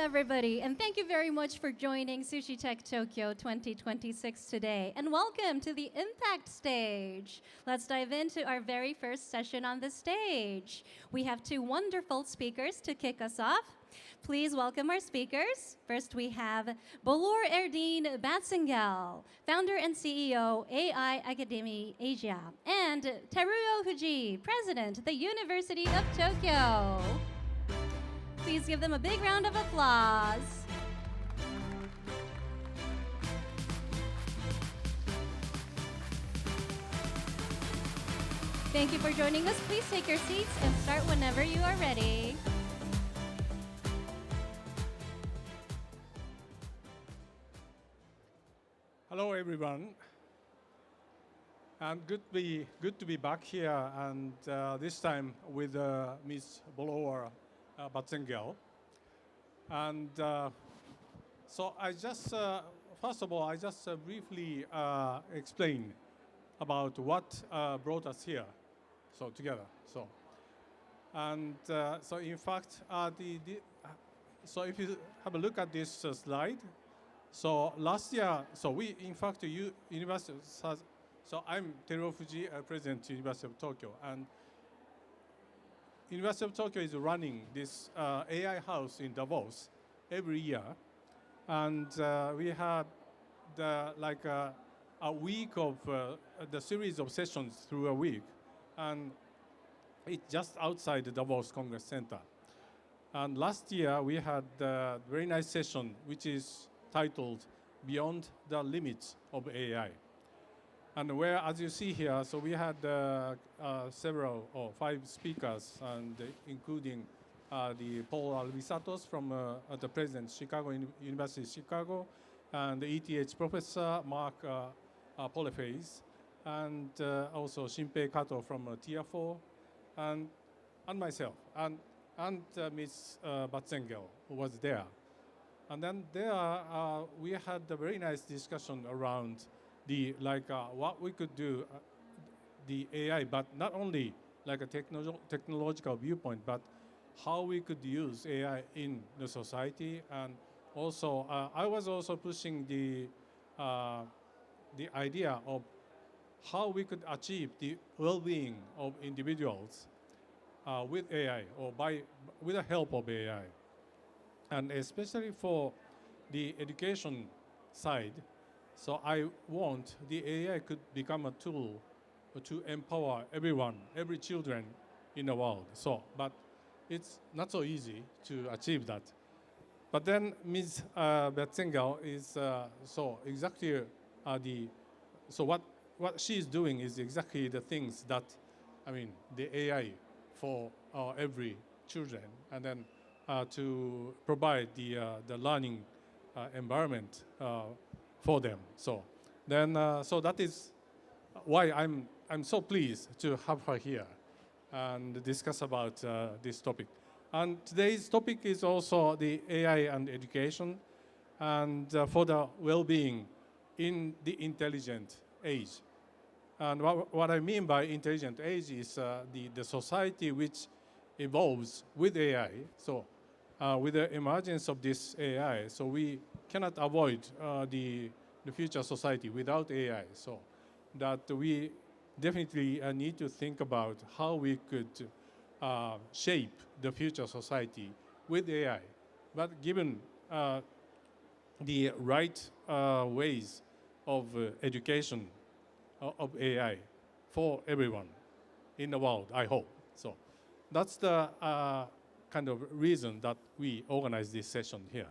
everybody, and thank you very much for joining Sushi Tech Tokyo 2026 today. And welcome to the Impact Stage. Let's dive into our very first session on the stage. We have two wonderful speakers to kick us off. Please welcome our speakers. First, we have Bolor-Erdene Battsengel, founder and CEO, AI Academy Asia, and Teruo Fujii, president, the University of Tokyo. Please give them a big round of applause. Thank you for joining us. Please take your seats and start whenever you are ready. Hello, everyone, and good to be back here, and this time with Ms. Bolor-Erdene. And so I just, first of all, I just briefly explain about what brought us here, so together. So, and so in fact, so if you have a look at this slide. So last year, so we, in fact, University, so I'm Teruo Fujii, President of University of Tokyo, and University of Tokyo is running this AI house in Davos every year, and we had a week of the series of sessions through a week, and it's just outside the Davos Congress Center. And last year we had a very nice session, which is titled Beyond the Limits of AI. And where, as you see here, so we had several, or 5 speakers, and including the Paul Alvisatos from the president, University of Chicago, and the ETH professor, Mark Poleface, and also Shinpei Kato from Tier 4, and myself, and Ms. Battsengel, who was there. And then there, we had a very nice discussion around the what we could do, the AI, but not only like a technological viewpoint, but how we could use AI in the society. And also, I was also pushing the idea of how we could achieve the well-being of individuals with AI, or with the help of AI. And especially for the education side, so I want the AI could become a tool to empower everyone, every children in the world. So, but it's not so easy to achieve that. But then Ms. Battsengel is so exactly so what she's doing is exactly the things that, I mean, the AI for every children, and then to provide the learning environment for them. So then, so that is why I'm so pleased to have her here and discuss about this topic. And today's topic is also the AI and education, and for the well-being in the intelligent age. And what I mean by intelligent age is the society which evolves with AI. So with the emergence of this AI, so we cannot avoid the future society without AI. So that we definitely need to think about how we could shape the future society with AI. But given the right ways of education of AI for everyone in the world, I hope. So that's the kind of reason that we organize this session here.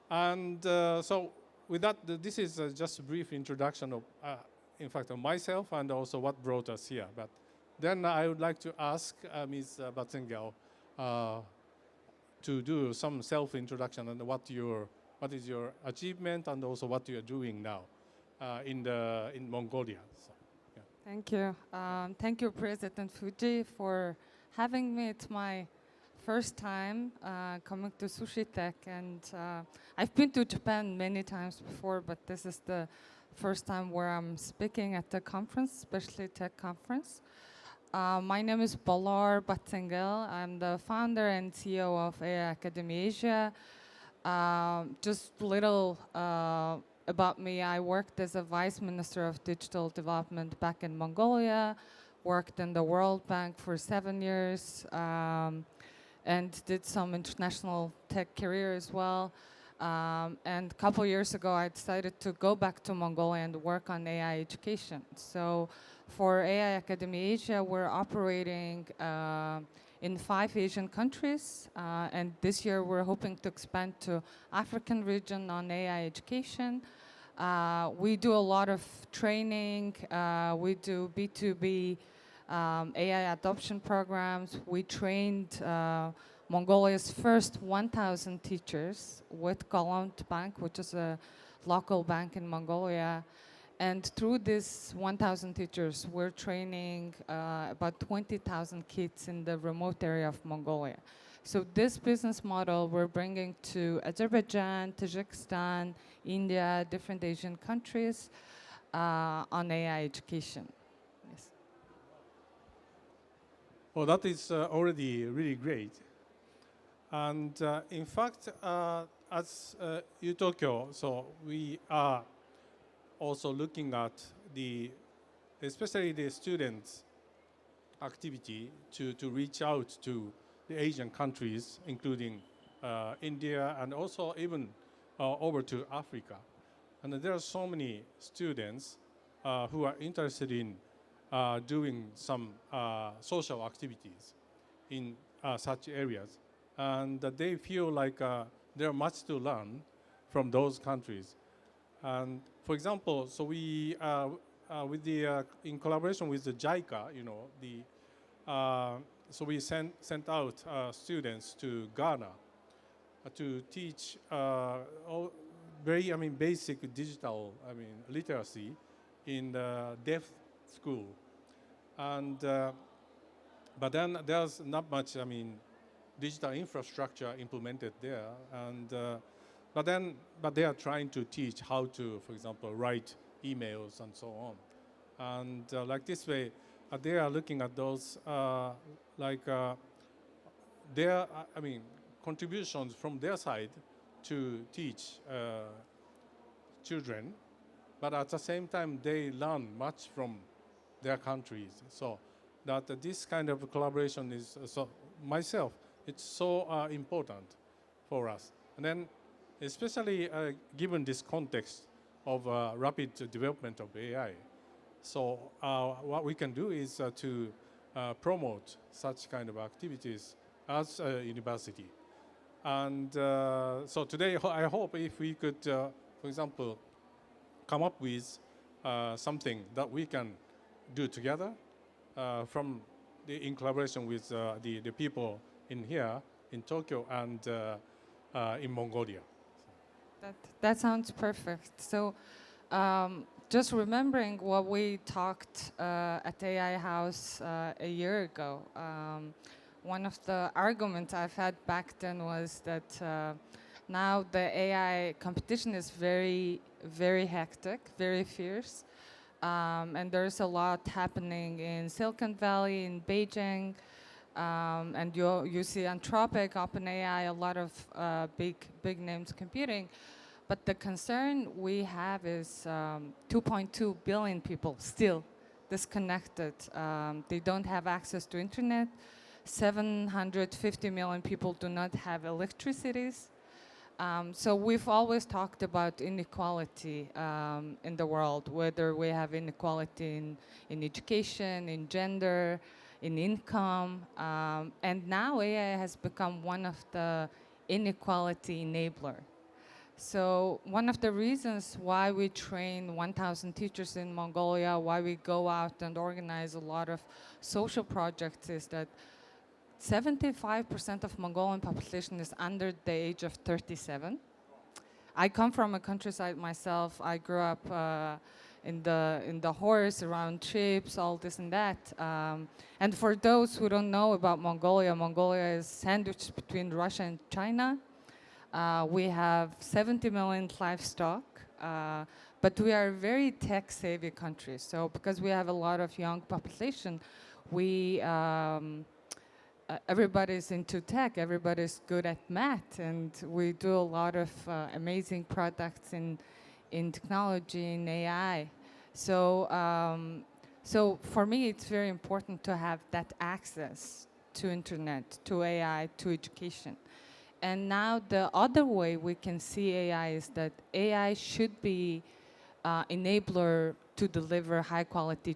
And so with that, this is just a brief introduction of, in fact, of myself and also what brought us here. But then I would like to ask Ms. Battsengel to do some self-introduction and what is your achievement and also what you're doing now in Mongolia. So, yeah. Thank you. Thank you, President Fujii, for having me. It's my first time coming to Sushi Tech, and I've been to Japan many times before, but this is the first time where I'm speaking at the conference, especially tech conference. My name is Bolor-Erdene. I'm the founder and CEO of AI Academy Asia. Just little about me. I worked as a vice minister of digital development back in Mongolia, worked in the World Bank for 7 years, and did some international tech career as well. And a couple years ago, I decided to go back to Mongolia and work on AI education. So for AI Academy Asia, we're operating in 5 Asian countries, and this year we're hoping to expand to African region on AI education. We do a lot of training. We do B2B AI adoption programs. We trained Mongolia's first 1,000 teachers with Galant Bank, which is a local bank in Mongolia. And through this 1,000 teachers, we're training about 20,000 kids in the remote area of Mongolia. So this business model we're bringing to Azerbaijan, Tajikistan, India, different Asian countries on AI education. Yes. Well, that is already really great. And in fact, as Tokyo, so we are also looking at especially the students' activity to reach out to the Asian countries, including India and also even over to Africa. And there are so many students who are interested in doing some social activities in such areas. And they feel like there are much to learn from those countries. And for example, so we, in collaboration with the JICA, so we sent out students to Ghana to teach very, basic digital, literacy in the deaf school. And but then there's not much, digital infrastructure implemented there. And but they are trying to teach how to, for example, write emails and so on. And like this way, they are looking at those their, contributions from their side to teach children, but at the same time they learn much from their countries. So that this kind of collaboration is myself, it's so important for us. And then especially given this context of rapid development of AI. So what we can do is to promote such kind of activities as a university. And so today I hope if we could, for example, come up with something that we can do together in collaboration with the people in here, in Tokyo and in Mongolia. That sounds perfect. So just remembering what we talked at AI House a year ago, one of the arguments I've had back then was that now the AI competition is very, very hectic, very fierce. And there's a lot happening in Silicon Valley, in Beijing, and you see Anthropic, OpenAI, a lot of big names competing. But the concern we have is 2.2 billion people still disconnected. They don't have access to internet. 750 million people do not have electricities. So we've always talked about inequality in the world, whether we have inequality in education, in gender, in income. And now AI has become one of the inequality enabler. So one of the reasons why we train 1,000 teachers in Mongolia, why we go out and organize a lot of social projects is that 75% of Mongolian population is under the age of 37. I come from a countryside myself. I grew up in the horse, around ships, all this and that. And for those who don't know about Mongolia, Mongolia is sandwiched between Russia and China. We have 70 million livestock, but we are a very tech-savvy country. So because we have a lot of young population, we everybody's into tech, everybody's good at math, and we do a lot of amazing products in technology, in AI. So, so for me, it's very important to have that access to internet, to AI, to education. And now the other way we can see AI is that AI should be enabler to deliver high quality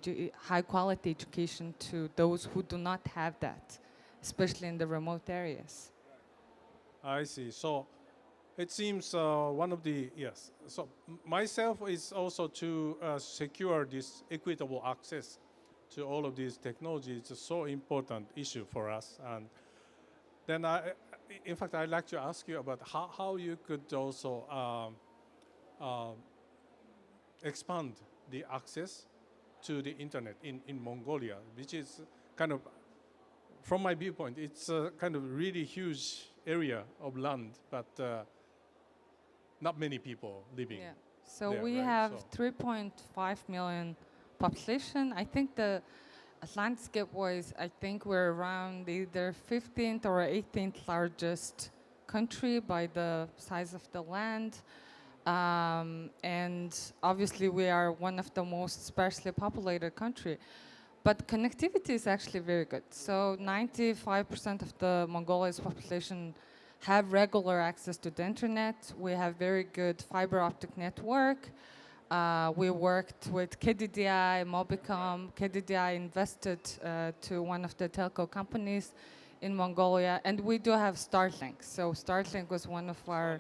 education to those who do not have that, especially in the remote areas. I see. So it seems one of the, yes. So myself is also to secure this equitable access to all of these technologies. It's a so important issue for us. And then in fact, I'd like to ask you about how you could also expand the access to the internet in Mongolia, which is kind of, from my viewpoint, it's a kind of really huge area of land, but not many people living. Yeah. So there, we right? have So- 3.5 million population. I think the landscape-wise, I think we're around either 15th or 18th largest country by the size of the land. And obviously we are one of the most sparsely populated country. But connectivity is actually very good. So 95% of the Mongolia's population have regular access to the internet. We have very good fiber optic network. We worked with KDDI, Mobicom. KDDI invested to one of the telco companies in Mongolia, and we do have Starlink. So Starlink was one of our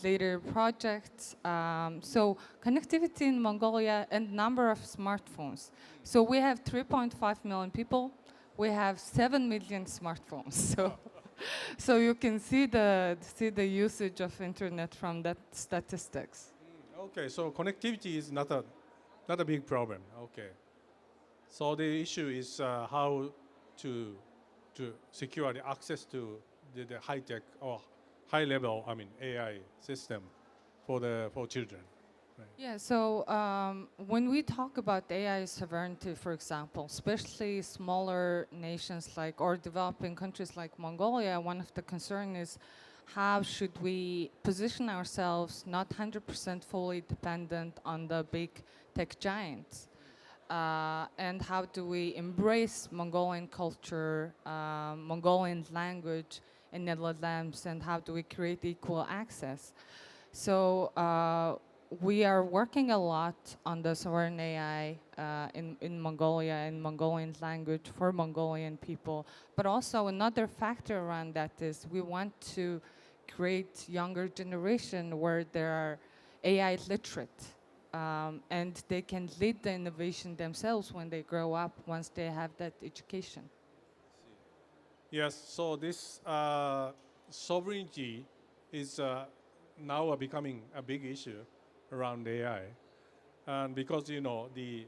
later projects. So connectivity in Mongolia and number of smartphones. So we have 3.5 million people. We have 7 million smartphones. So, so you can see the usage of internet from that statistics. Okay, so connectivity is not a big problem. Okay, so the issue is how to secure the access to the high tech or high level, I mean AI system for children. Right. Yeah, so when we talk about AI sovereignty, for example, especially smaller nations like or developing countries like Mongolia, one of the concern is how should we position ourselves not 100% fully dependent on the big tech giants? And how do we embrace Mongolian culture, Mongolian language in Netherlands, and how do we create equal access? So we are working a lot on the sovereign AI in Mongolia, in Mongolian language for Mongolian people. But also another factor around that is we want to create younger generation where they are AI literate. And they can lead the innovation themselves when they grow up, once they have that education. Yes, so this sovereignty is now becoming a big issue around AI. And because, you know, the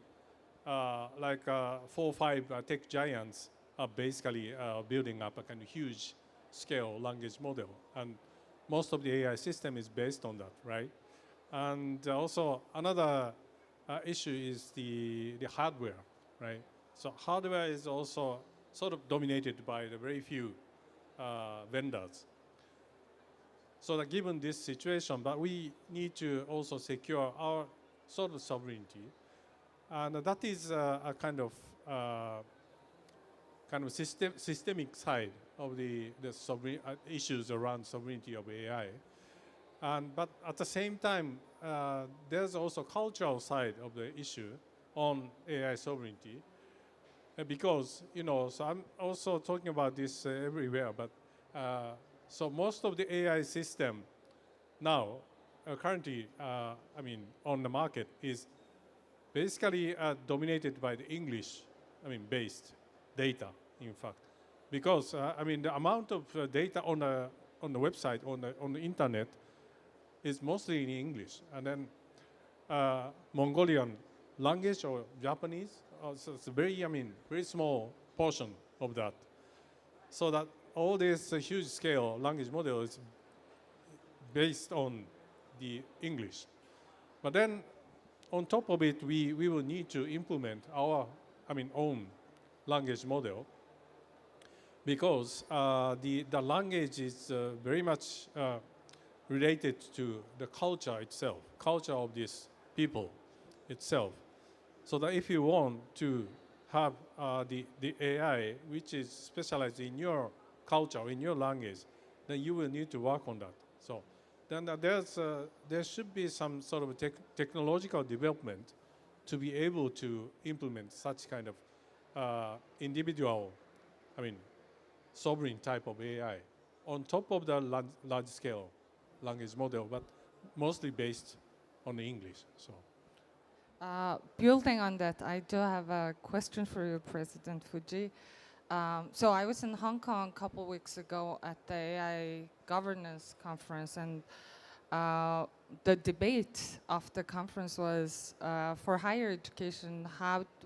like 4 or 5 tech giants are basically building up a kind of huge scale language model. And most of the AI system is based on that, right? And also another issue is the hardware, right? So hardware is also sort of dominated by the very few vendors. So that given this situation, but we need to also secure our sort of sovereignty, and that is a kind of systemic side of the issues around sovereignty of AI. But at the same time, there's also cultural side of the issue on AI sovereignty. Because, you know, so I'm also talking about this everywhere, but so most of the AI system now, currently, I mean, on the market is basically dominated by the English, I mean, based data, in fact. Because, I mean, the amount of data on the website, on the internet, is mostly in English. And then Mongolian language or Japanese, so it's a very, I mean, very small portion of that. So that all this huge scale language model is based on the English. But then on top of it, we will need to implement our, I mean, own language model. because the language is very much related to the culture itself, culture of this people itself. So that if you want to have the AI which is specialized in your culture, in your language, then you will need to work on that. So then there should be some sort of technological development to be able to implement such kind of individual, I mean, sovereign type of AI on top of the large scale language model, but mostly based on the English. So. Building on that, I do have a question for you, President Fujii. So I was in Hong Kong a couple weeks ago at the AI governance conference, and the debate of the conference was for higher education.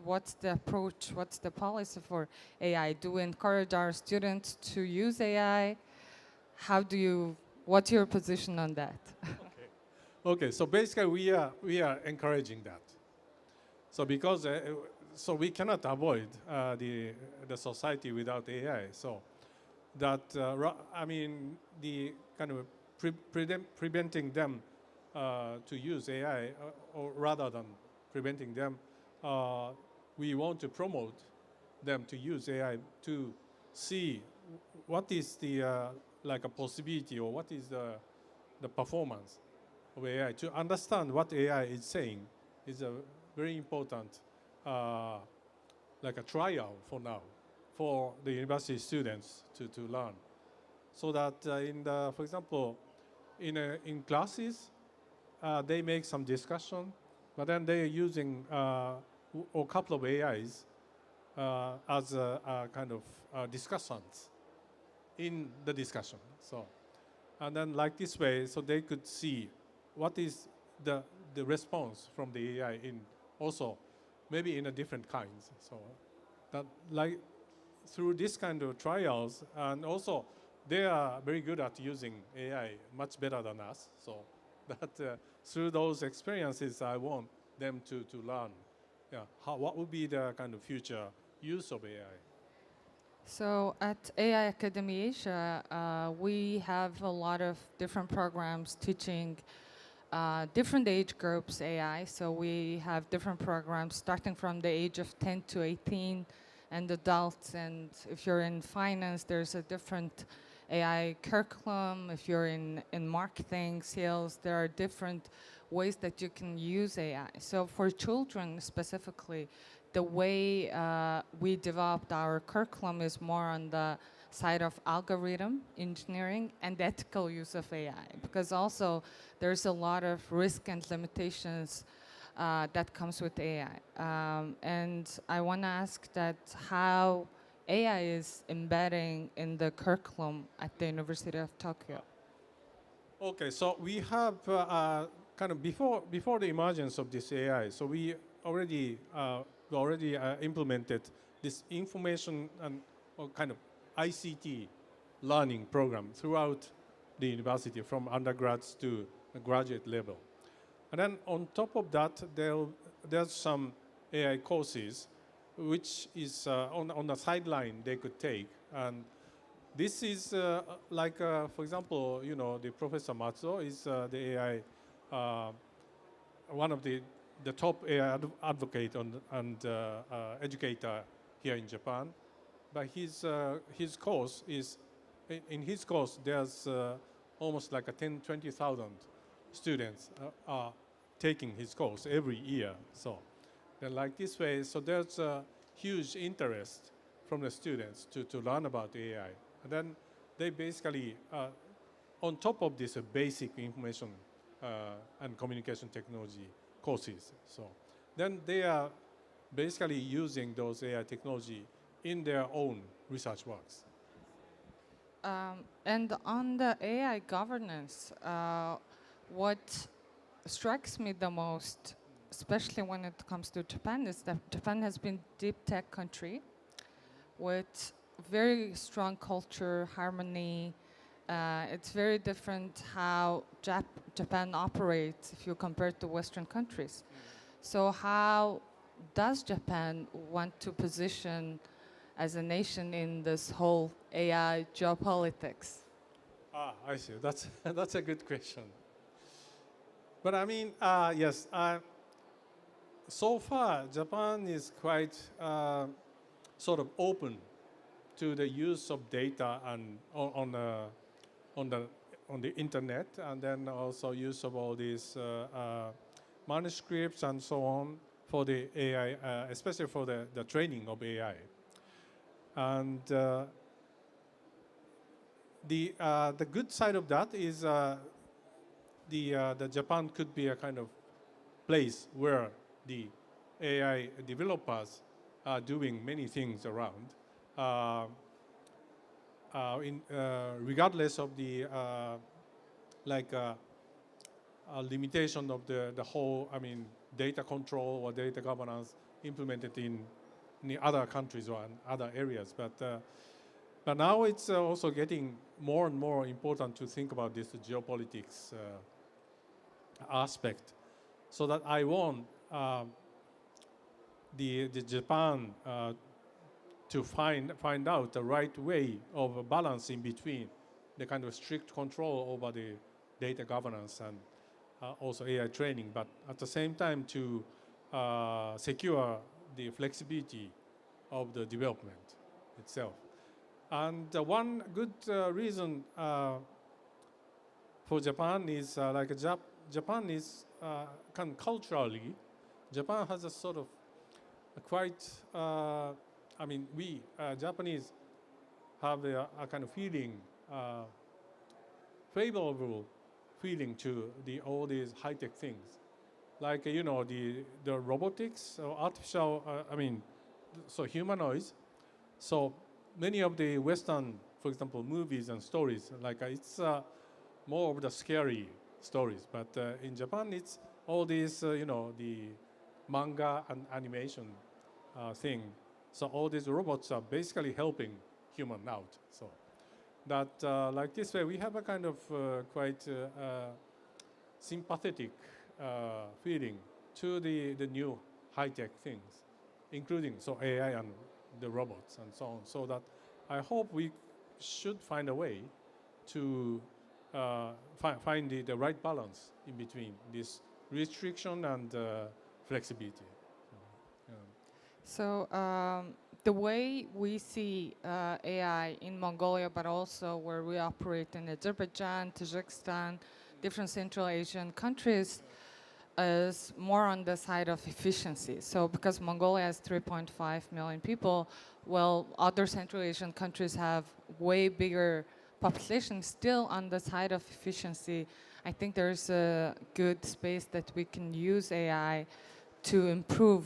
What's the approach? What's the policy for AI? Do we encourage our students to use AI? What's your position on that? Okay. So basically, we are encouraging that. So because so we cannot avoid the society without AI. So that I mean the kind of preventing them to use AI, or rather than preventing them, we want to promote them to use AI to see what is the like a possibility, or what is the performance of AI. To understand what AI is saying is a very important like a trial for now for the university students to learn. So that for example, in classes, they make some discussion, but then they're using a couple of AIs as a kind of discussants in the discussion. So, and then like this way, so they could see what is the response from the AI in also maybe in a different kinds. So that like through this kind of trials, and also they are very good at using AI much better than us. So that through those experiences, I want them to learn what would be the kind of future use of AI. So at AI Academy Asia, we have a lot of different programs teaching different age groups AI. So we have different programs starting from the age of 10 to 18 and adults. And if you're in finance, there's a different AI curriculum. If you're in marketing, sales, there are different ways that you can use AI. So for children specifically, the way we developed our curriculum is more on the side of algorithm engineering and ethical use of AI, because also there's a lot of risk and limitations that comes with AI. And I want to ask that how AI is embedding in the curriculum at the University of Tokyo. Okay, so we have kind of before the emergence of this AI, so we already implemented this information and kind of ICT learning program throughout the university, from undergrads to graduate level. And then on top of that, there's some AI courses which is on the sideline they could take. And this is like, for example, the Professor Matsuo is the AI, one of the top AI advocate and educator here in Japan. But his course is, in his course, there's almost like 20,000 students are taking his course every year. So then like this way, so there's a huge interest from the students to learn about AI. And then they basically, on top of this basic information and communication technology courses, so then they are basically using those AI technology in their own research works. And on the AI governance, what strikes me the most, especially when it comes to Japan, is that Japan has been deep tech country with very strong culture, harmony. It's very different how Japan operates if you compare it to Western countries. So how does Japan want to position as a nation in this whole AI geopolitics? I see. That's that's a good question. But I mean, yes. So far, Japan is quite sort of open to the use of data and on the on the internet, and then also use of all these manuscripts and so on for the AI, especially for the training of AI. And the good side of that is the Japan could be a kind of place where the AI developers are doing many things around, regardless of the like limitation of the whole, I mean, data control or data governance implemented in the other countries or in other areas. But now it's also getting more and more important to think about this geopolitics aspect, so that I want the Japan to find out the right way of balancing between the kind of strict control over the data governance and also AI training, but at the same time to secure the flexibility of the development itself. And one good reason for Japan is Japan is culturally, Japan has a sort of quite, I mean, we Japanese have a kind of feeling, favorable feeling to all these high-tech things, like the robotics or artificial, I mean, so humanoids. So many of the Western, for example, movies and stories, like it's more of the scary stories, but in Japan it's all these, the manga and animation thing. So all these robots are basically helping human out. So that like this way we have a kind of quite sympathetic feeling to the new high-tech things, including so AI and the robots and so on. So that I hope we should find a way to find the right balance in between this restriction and flexibility. So the way we see AI in Mongolia, but also where we operate in Azerbaijan, Tajikistan, different Central Asian countries, is more on the side of efficiency. So because Mongolia has 3.5 million people, well, other Central Asian countries have way bigger population. Still on the side of efficiency, I think there's a good space that we can use AI to improve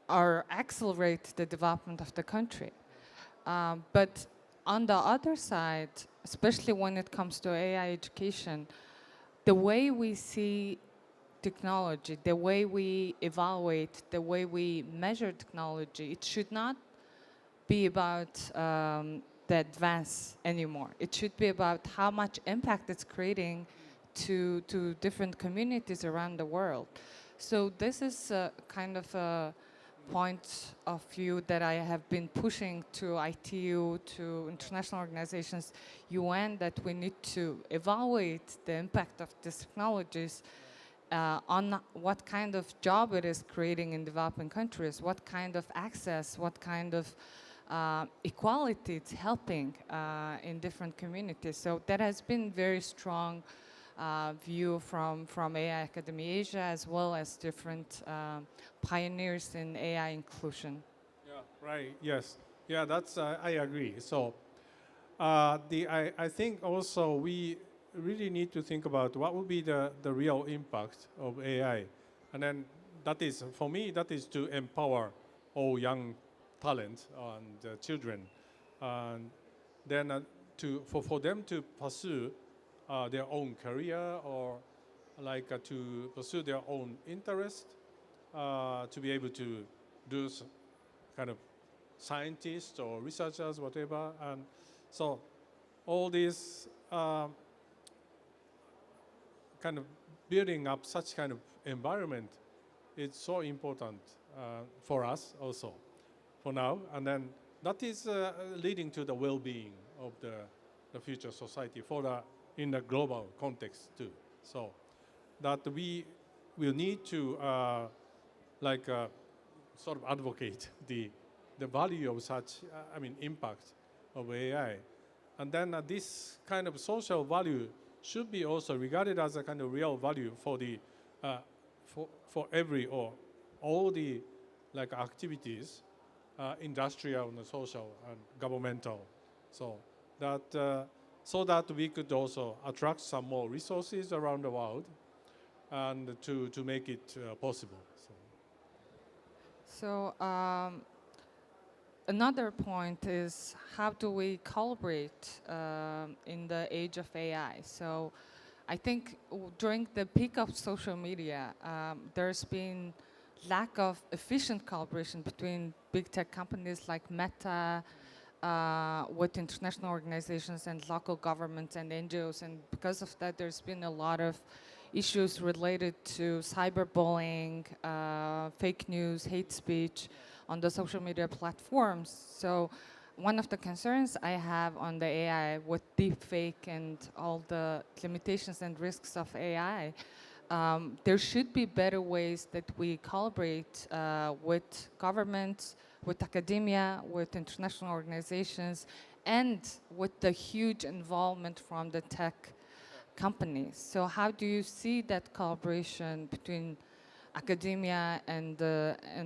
or accelerate the development of the country. But on the other side, especially when it comes to AI education, the way we see technology, the way we evaluate, the way we measure technology, it should not be about the advance anymore. It should be about how much impact it's creating to different communities around the world. So this is kind of a point of view that I have been pushing to ITU, to international organizations, UN, that we need to evaluate the impact of these technologies on what kind of job it is creating in developing countries, what kind of access, what kind of equality it's helping in different communities. So that has been very strong view from AI Academy Asia, as well as different pioneers in AI inclusion. Yeah, right. Yes. Yeah, that's I agree. So I think also we really need to think about what would be the real impact of AI, and then that is, for me, that is to empower all young talent and children, and then for them to pursue their own career, or like to pursue their own interest, to be able to do kind of scientists or researchers, whatever. And so all these kind of building up such kind of environment is so important for us also. for now, and then that is leading to the well-being of the future society for in the global context too. So that we will need to sort of advocate the value of such impact of AI, and then this kind of social value should be also regarded as a kind of real value for the for every or all the activities, industrial and social and governmental, so that we could also attract some more resources around the world and to make it possible. So another point is, how do we collaborate in the age of AI? So I think during the peak of social media, there's been lack of efficient collaboration between big tech companies like Meta, with international organizations and local governments and NGOs. And because of that, there's been a lot of issues related to cyberbullying, fake news, hate speech on the social media platforms. So one of the concerns I have on the AI with deepfake and all the limitations and risks of AI, there should be better ways that we collaborate with governments, with academia, with international organizations, and with the huge involvement from the tech companies. So how do you see that collaboration between academia and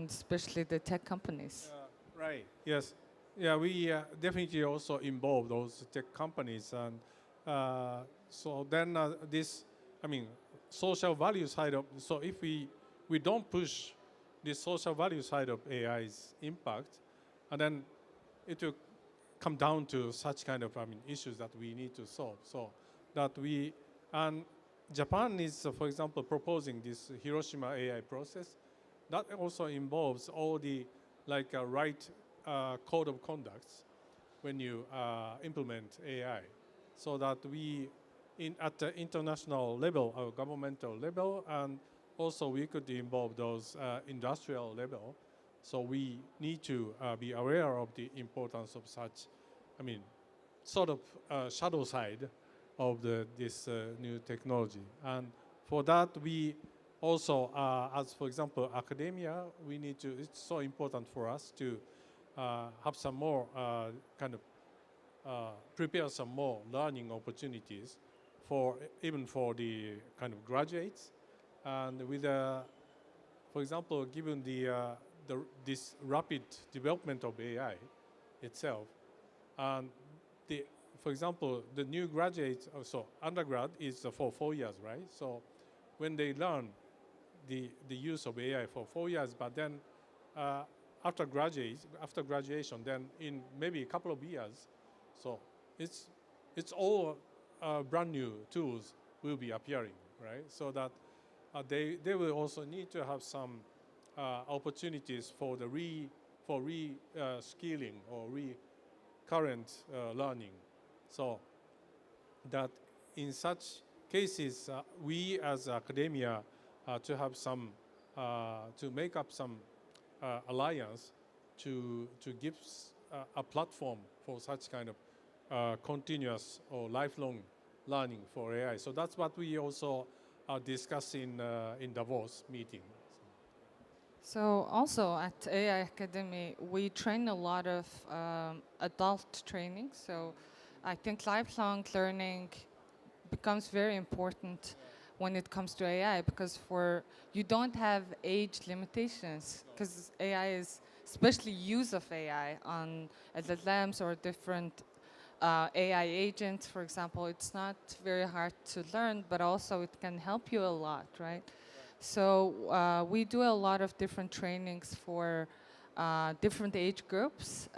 especially the tech companies? Right. Yes. Yeah, we definitely also involve those tech companies, and so then this, social value side of. So if we don't push the social value side of AI's impact, and then it will come down to such kind of issues that we need to solve. So that and Japan is, for example, proposing this Hiroshima AI process. That also involves all the right code of conducts when you implement AI, so that at the international level or governmental level, and also we could involve those industrial level. So we need to be aware of the importance of such, sort of shadow side of this new technology. And for that, we also, as for example, academia, it's so important for us to have some more prepare some more learning opportunities even for the kind of graduates, and with for example, given this rapid development of AI itself, and for example, the new graduates, so undergrad is for 4 years, right? So when they learn the use of AI for 4 years, but then after graduation, then in maybe a couple of years, so it's all brand new tools will be appearing, right? So that they will also need to have some opportunities for skilling or current learning. So that in such cases, we as academia to have some to make up some alliance to give a platform for such kind of continuous or lifelong learning for AI. So that's what we also discuss in Davos meeting. So also at AI Academy, we train a lot of adult training. So I think lifelong learning becomes very important when it comes to AI, because you don't have age limitations, because AI is, especially use of AI on LLMs or different AI agents, for example, it's not very hard to learn, but also it can help you a lot, right? So we do a lot of different trainings for different age groups,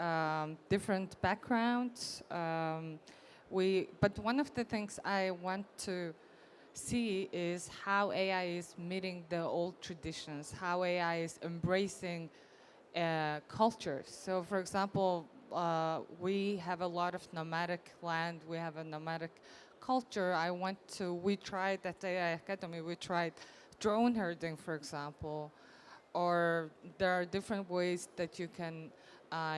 different backgrounds. But one of the things I want to see is how AI is meeting the old traditions, how AI is embracing cultures. So for example, we have a lot of nomadic land, we have a nomadic culture. We tried at AI Academy, we tried drone herding, for example, or there are different ways that you can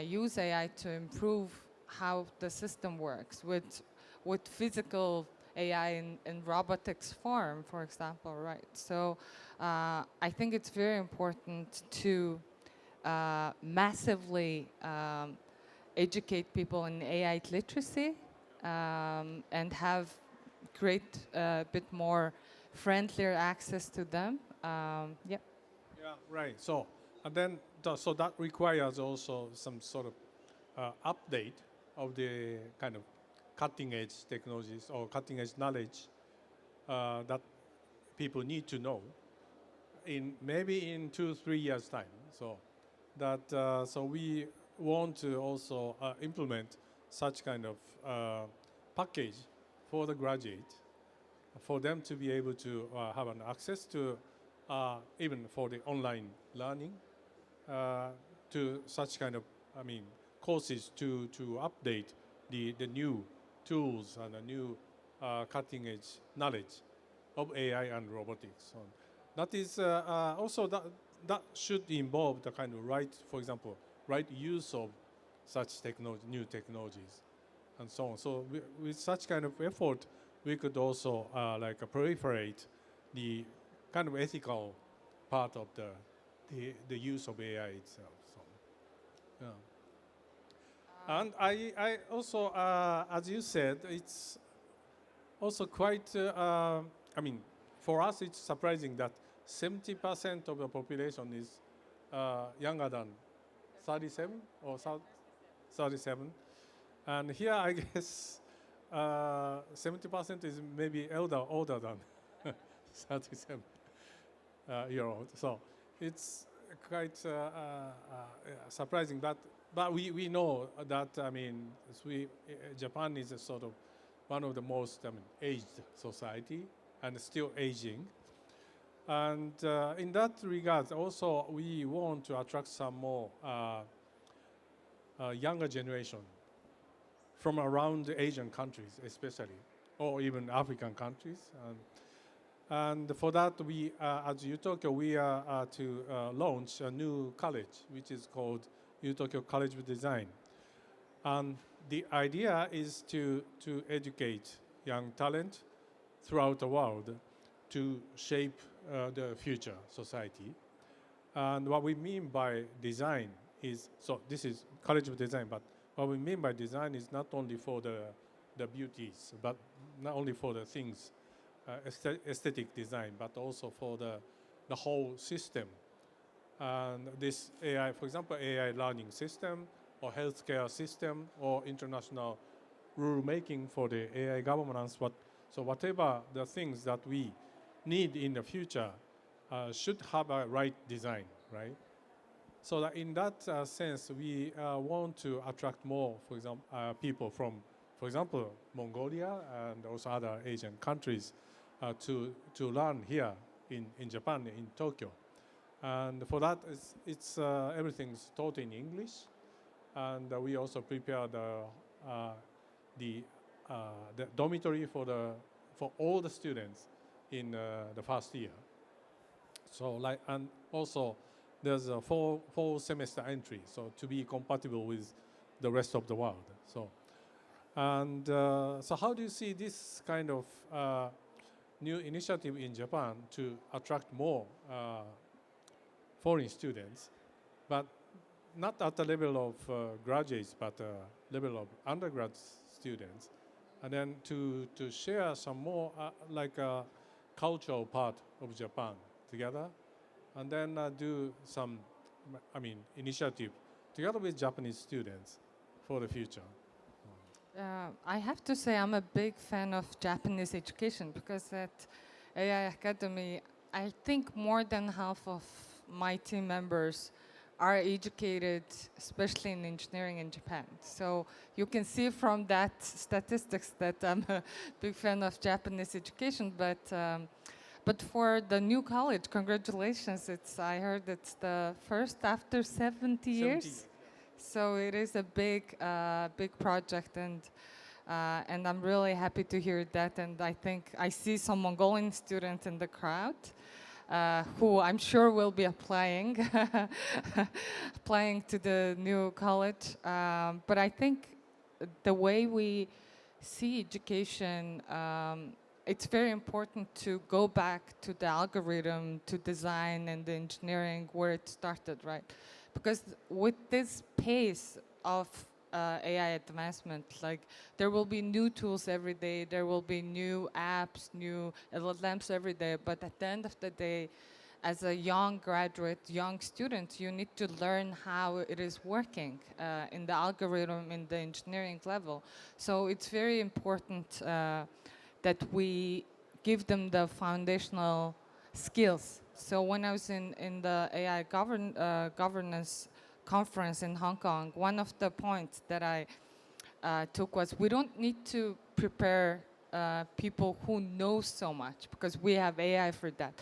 use AI to improve how the system works with physical AI in robotics form, for example, right? So I think it's very important to massively educate people in AI literacy and create a bit more friendlier access to them. Yeah. Yeah, right. So, and then, so that requires also some sort of update of the kind of cutting edge technologies or cutting edge knowledge that people need to know in maybe in 2-3 years time. So that so we want to also implement such kind of package for the graduate, for them to be able to have an access to even for the online learning to such kind of courses to update the new tools and the new cutting edge knowledge of AI and robotics. So that is also that should involve the kind of right, for example, right use of such new technologies, and so on. So with such kind of effort, we could also like proliferate the kind of ethical part of the use of AI itself. So, yeah. And I also, as you said, it's also quite, for us it's surprising that 70% of the population is younger than 37 or 37. And here I guess 70% is maybe older than 37 year old. So it's quite surprising that, but we know that Japan is a sort of one of the most aged society and still aging. And in that regard, also we want to attract some more younger generation from around the Asian countries, especially, or even African countries. And for that, we, at UTokyo, we are to launch a new college, which is called UTokyo College of Design. And the idea is to educate young talent throughout the world to shape the future society. And what we mean by design is, so this is College of Design, but what we mean by design is not only for the beauties, but not only for the things, aesthetic design, but also for the whole system. And this AI, for example, AI learning system, or healthcare system, or international rule making for the AI governance. So whatever the things that we need in the future should have a right design, right? So that in that sense, we want to attract more, for example, people from, for example, Mongolia and also other Asian countries to learn here in Japan, in Tokyo. And for that, it's everything's taught in English, and we also prepare the dormitory for all the students in the first year. So and also there's a full semester entry, so to be compatible with the rest of the world. So, and so how do you see this kind of new initiative in Japan to attract more foreign students, but not at the level of graduates, but level of undergrad students, and then to share some more like a cultural part of Japan together, and then do some, initiative together with Japanese students for the future. I have to say I'm a big fan of Japanese education, because at AI Academy, I think more than half of my team members are educated, especially in engineering in Japan. So you can see from that statistics that I'm a big fan of Japanese education. But for the new college, congratulations! I heard it's the first after 70 years. So it is a big project, and I'm really happy to hear that. And I think I see some Mongolian students in the crowd. who I'm sure will be applying, applying to the new college. But I think the way we see education, it's very important to go back to the algorithm, to design and the engineering where it started, right? Because with this pace of AI advancement, like there will be new tools every day, there will be new apps, new LLMs every day, but at the end of the day, as a young graduate, young student, you need to learn how it is working in the algorithm, in the engineering level. So it's very important that we give them the foundational skills. So when I was in the AI governance conference in Hong Kong, one of the points that I took was we don't need to prepare people who know so much because we have AI for that.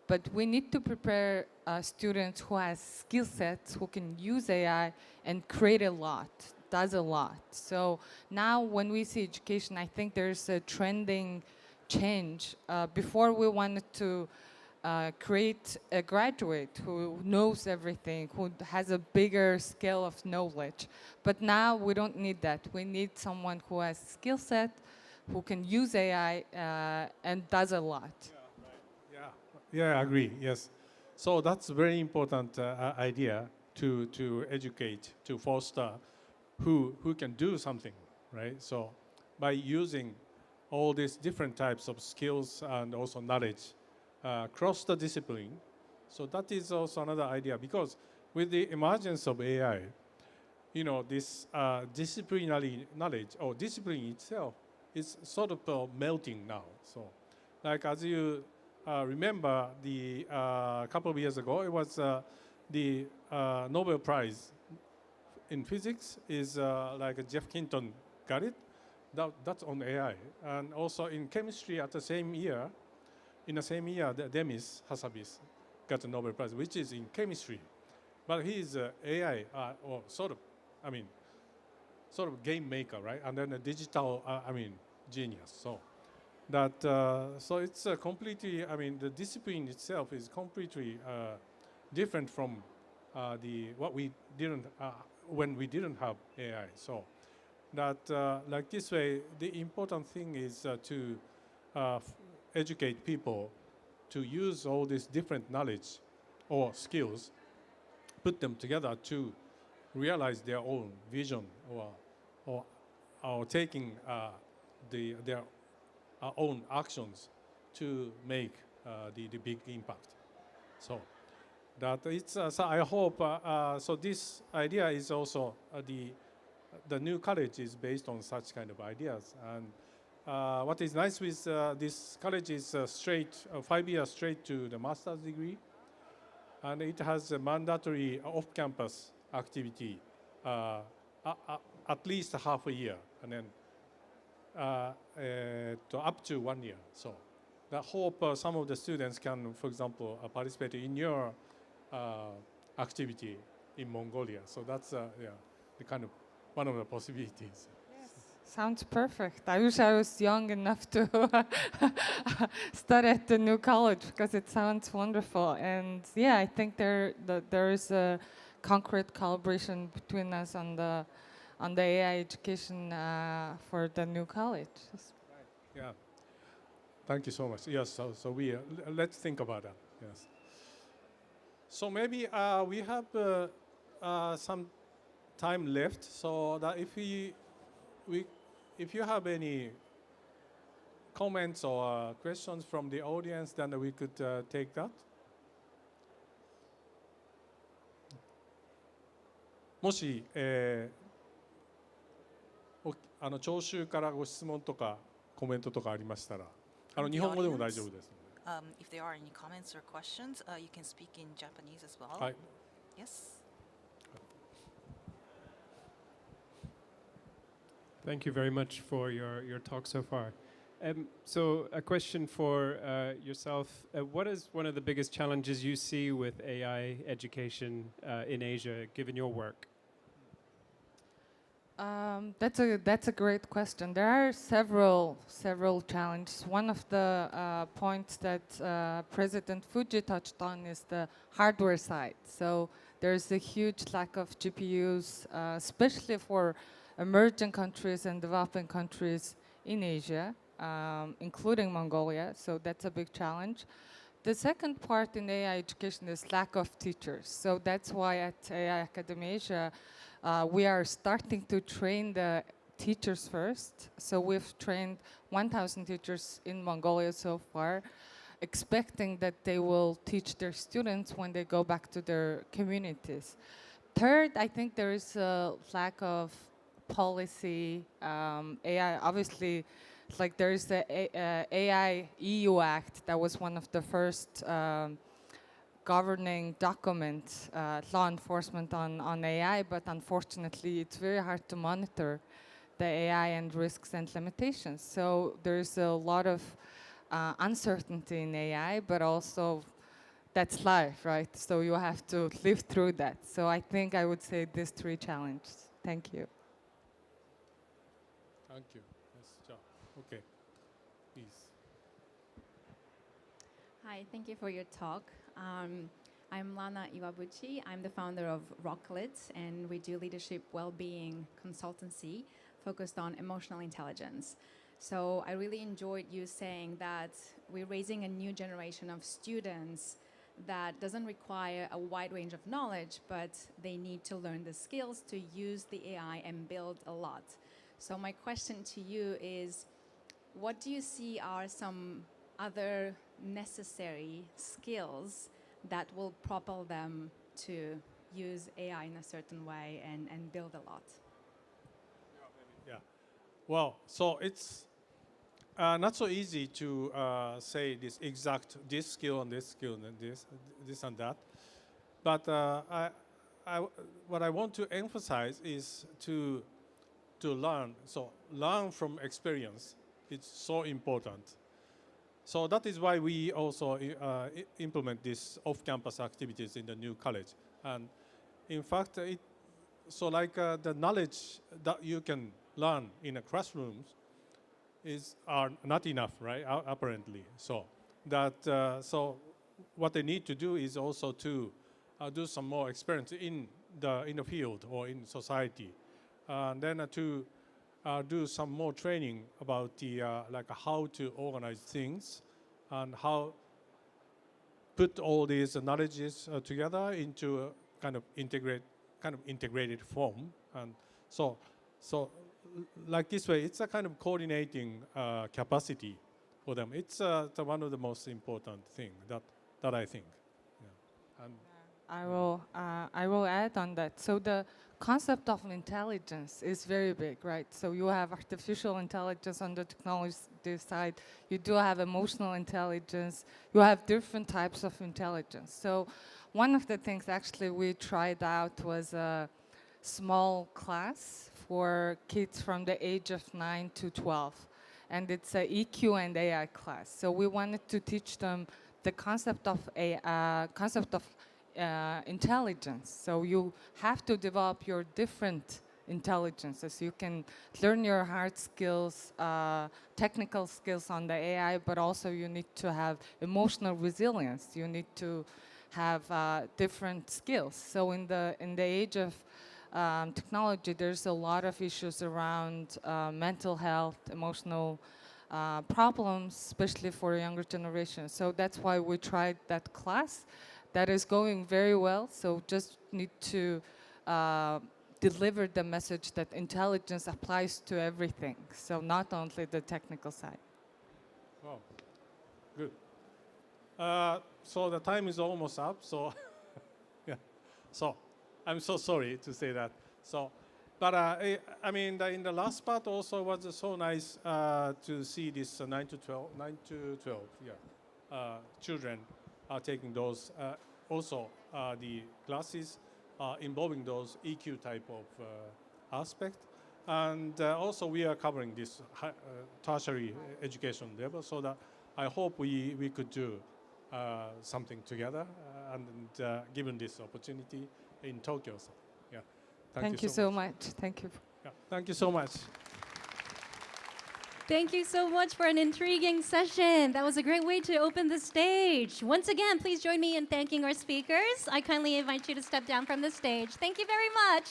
But we need to prepare students who has skill sets, who can use AI and create a lot, does a lot. So now when we see education, I think there's a trending change. Before we wanted to create a graduate who knows everything, who has a bigger scale of knowledge. But now we don't need that. We need someone who has skill set, who can use AI and does a lot. Yeah, I agree. Yes, so that's a very important idea to educate, to foster who can do something, right? So by using all these different types of skills and also knowledge across the discipline, so that is also another idea because with the emergence of AI, you know, this disciplinary knowledge or discipline itself is sort of melting now. So, like as you remember, the couple of years ago, it was the Nobel Prize in physics is like Jeff Hinton got it. That's on AI, and also in chemistry at the same year, Demis Hassabis got the Nobel Prize, which is in chemistry, but he is AI or sort of, I mean, sort of game maker, right? And then a digital, genius. So. That so it's completely. I mean, the discipline itself is completely different from what we didn't when we didn't have AI. So that like this way, the important thing is to educate people to use all these different knowledge or skills, put them together to realize their own vision or taking their our own actions to make the big impact. So that it's so I hope so this idea is also the new college is based on such kind of ideas. And what is nice with this college is straight 5 years straight to the master's degree, and it has a mandatory off-campus activity at least half a year, and then to up to 1 year. So I hope some of the students can, for example, participate in your activity in Mongolia. So that's the kind of one of the possibilities. Yes. Sounds perfect. I wish I was young enough to study at the new college because it sounds wonderful. And yeah, I think there is a concrete collaboration between us on the AI education for the new college. Yeah. Thank you so much. Yes. So we let's think about that. Yes. So maybe we have some time left. So that if you have any comments or questions from the audience, then we could take that. もし、聴衆からご質問とかコメントとかありましたら、日本語でも大丈夫ですので。If there are any comments or questions, you can speak in Japanese as well. はい。Yes. Thank you very much for your talk so far. So a question for yourself. What is one of the biggest challenges you see with AI education in Asia, given your work? That's a great question. There are several challenges. One of the points that President Fujii touched on is the hardware side. So there's a huge lack of GPUs, especially for emerging countries and developing countries in Asia, including Mongolia. So that's a big challenge. The second part in AI education is lack of teachers. So that's why at AI Academy Asia, we are starting to train the teachers first. So we've trained 1,000 teachers in Mongolia so far, expecting that they will teach their students when they go back to their communities. Third, I think there is a lack of policy. AI, obviously, it's like there is the AI EU Act that was one of the first governing documents, law enforcement on AI, but unfortunately it's very hard to monitor the AI and risks and limitations. So there's a lot of uncertainty in AI, but also that's life, right? So you have to live through that. So I think I would say these three challenges. Thank you. Thank you. Yes, job. Okay, please. Hi, thank you for your talk. I'm Lana Iwabuchi. I'm the founder of Rocklet, and we do leadership well-being consultancy focused on emotional intelligence. So I really enjoyed you saying that we're raising a new generation of students that doesn't require a wide range of knowledge, but they need to learn the skills to use the AI and build a lot. So my question to you is, what do you see are some other necessary skills that will propel them to use AI in a certain way and build a lot? Yeah. Well, so it's not so easy to say this skill and this and that. But what I want to emphasize is to learn. So learn from experience. It's so important. So that is why we also implement these off-campus activities in the new college. And in fact, the knowledge that you can learn in a classroom are not enough, right? Apparently. So what they need to do is also to do some more experience in the field or in society, and then to do some more training about the how to organize things and how put all these knowledges together into a kind of integrated form. And so like this way, it's a kind of coordinating capacity for them. It's one of the most important thing that I think. Yeah. And I will add on that. So the concept of intelligence is very big, right? So you have artificial intelligence on the technology side. You do have emotional intelligence. You have different types of intelligence. So one of the things actually we tried out was a small class for kids from the age of 9 to 12. And it's a EQ and AI class. So we wanted to teach them the concept of intelligence. So you have to develop your different intelligences. You can learn your hard skills, technical skills on the AI, but also you need to have emotional resilience. You need to have different skills. So in the age of technology, there's a lot of issues around mental health, emotional problems, especially for younger generation. So that's why we tried that class. That is going very well. So just need to deliver the message that intelligence applies to everything. So not only the technical side. wow, good. So the time is almost up. So yeah. So I'm so sorry to say that. So, but I mean, in the last part also was so nice to see this 9 to 12, children are taking those also the classes involving those EQ type of aspect, and also we are covering this tertiary education level. So that I hope we could do something together and given this opportunity in Tokyo. So, yeah, Thank you so much. Thank you. Yeah. Thank you so much. Thank you so much for an intriguing session. That was a great way to open the stage. Once again, please join me in thanking our speakers. I kindly invite you to step down from the stage. Thank you very much.